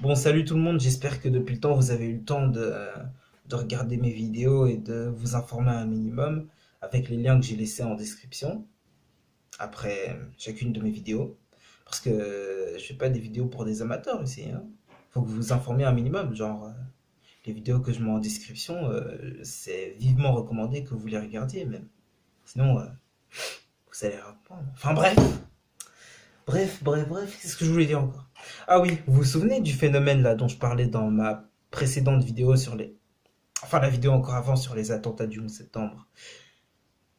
Bon, salut tout le monde, j'espère que depuis le temps vous avez eu le temps de regarder mes vidéos et de vous informer un minimum avec les liens que j'ai laissés en description après chacune de mes vidéos. Parce que je fais pas des vidéos pour des amateurs ici, hein. Faut que vous vous informiez un minimum, genre les vidéos que je mets en description, c'est vivement recommandé que vous les regardiez même. Sinon, vous allez reprendre. Enfin bref, qu'est-ce que je voulais dire encore? Ah oui, vous vous souvenez du phénomène là dont je parlais dans ma précédente vidéo sur les... Enfin, la vidéo encore avant sur les attentats du 11 septembre.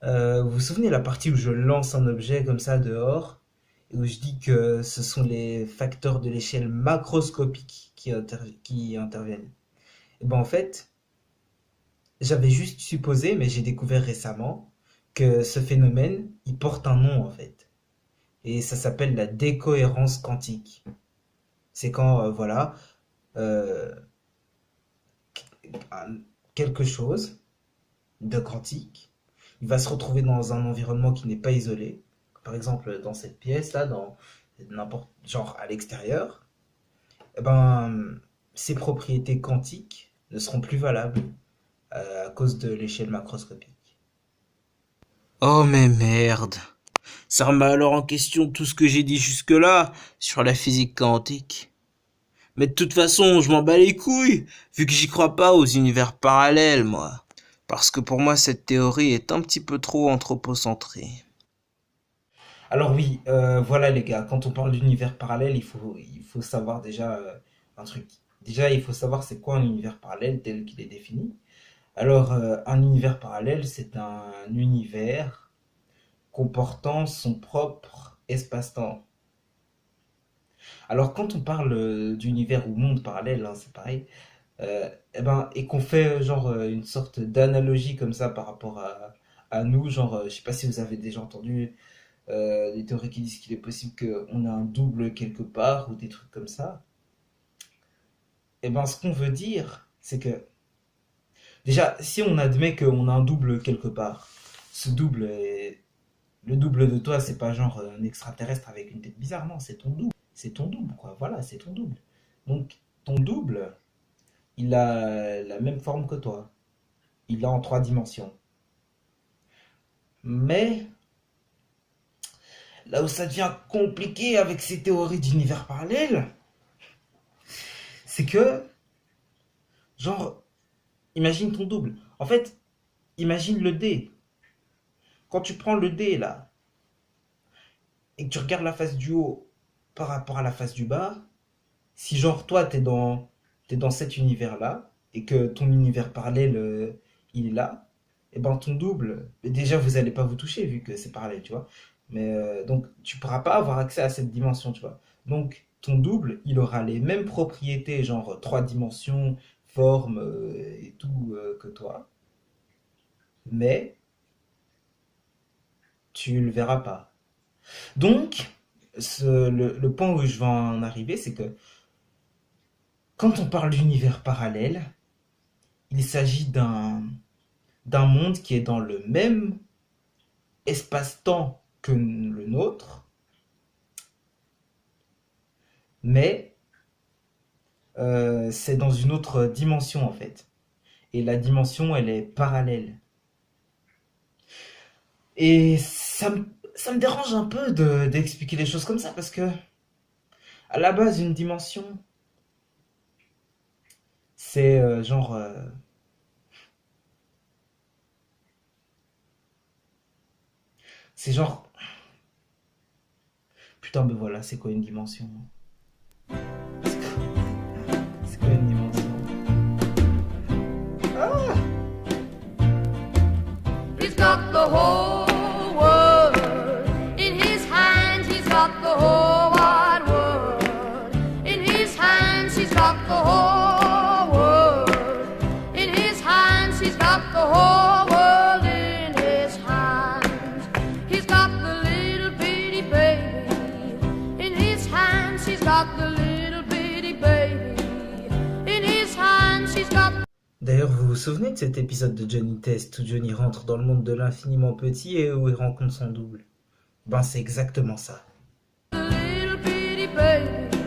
Vous vous souvenez la partie où je lance un objet comme ça dehors et où je dis que ce sont les facteurs de l'échelle macroscopique qui interviennent. Et ben en fait, j'avais juste supposé, mais j'ai découvert récemment que ce phénomène, il porte un nom en fait. Et ça s'appelle la décohérence quantique. C'est quand, voilà, euh, quelque chose de quantique, il va se retrouver dans un environnement qui n'est pas isolé. Par exemple, dans cette pièce-là, dans n'importe genre à l'extérieur, eh ben, ses propriétés quantiques ne seront plus valables à cause de l'échelle macroscopique. Oh mais merde. Ça remet alors en question tout ce que j'ai dit jusque-là sur la physique quantique. Mais de toute façon, je m'en bats les couilles, vu que j'y crois pas aux univers parallèles, moi. Parce que pour moi, cette théorie est un petit peu trop anthropocentrée. Alors oui, voilà les gars, quand on parle d'univers parallèle, il faut savoir déjà un truc. Déjà, il faut savoir c'est quoi un univers parallèle tel qu'il est défini. Alors, un univers parallèle, c'est un univers comportant son propre espace-temps. Alors, quand on parle d'univers ou monde parallèle, hein, c'est pareil, eh ben, et qu'on fait genre une sorte d'analogie comme ça par rapport à nous, genre, je sais pas si vous avez déjà entendu des théories qui disent qu'il est possible qu'on ait un double quelque part ou des trucs comme ça. Eh ben, ce qu'on veut dire, c'est que déjà, si on admet qu'on a un double quelque part, ce double est le double de toi, c'est pas genre un extraterrestre avec une tête bizarre, non, c'est ton double. C'est ton double, quoi. Voilà, c'est ton double. Donc, ton double, il a la même forme que toi. Il a en trois dimensions. Mais là où ça devient compliqué avec ces théories d'univers parallèles, c'est que, genre, imagine ton double. En fait, imagine le dé. Quand tu prends le dé, là, et que tu regardes la face du haut par rapport à la face du bas, si genre toi t'es dans cet univers là et que ton univers parallèle il est là, et ben ton double, déjà vous allez pas vous toucher vu que c'est parallèle, tu vois. Mais donc tu pourras pas avoir accès à cette dimension, tu vois. Donc ton double, il aura les mêmes propriétés, genre trois dimensions, forme et tout que toi, mais tu le verras pas. Donc le point où je vais en arriver, c'est que quand on parle d'univers parallèle, il s'agit d'un monde qui est dans le même espace-temps que le nôtre, mais c'est dans une autre dimension en fait. Et la dimension, elle est parallèle. Et ça me dérange un peu d'expliquer les choses comme ça parce que, à la base, une dimension, c'est genre. C'est genre. Putain, mais voilà, c'est quoi une dimension? C'est quoi une dimension? He's got the whole world in his hands. He's got the whole wide world in his hands. He's got the whole world in his hands. He's got the whole world in his hands. He's got the little bitty baby in his hands. He's got the little bitty baby in his hands. He's got D'ailleurs, vous vous souvenez de cet épisode de Johnny Test où Johnny rentre dans le monde de l'infiniment petit et où il rencontre son double? Ben, c'est exactement ça. the little bitty baby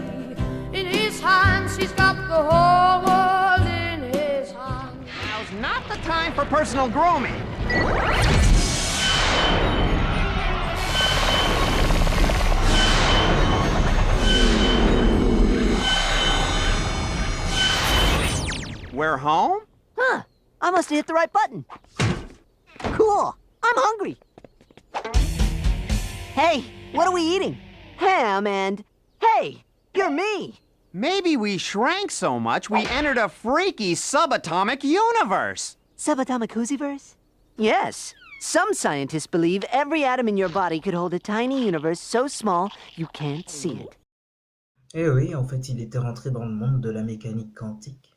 in his hands. he's got the whole world in his hands. Now's not the time for personal grooming. We're home? Huh, I must have hit the right button. Cool, I'm hungry. Hey, what are we eating? Ham and... Hey, you're me. Maybe we shrank so much we entered a freaky subatomic universe. Subatomic Whoosieverse? Yes. Some scientists believe every atom in your body could hold a tiny universe so small you can't see it. Eh oui, en fait, il était rentré dans le monde de la mécanique quantique.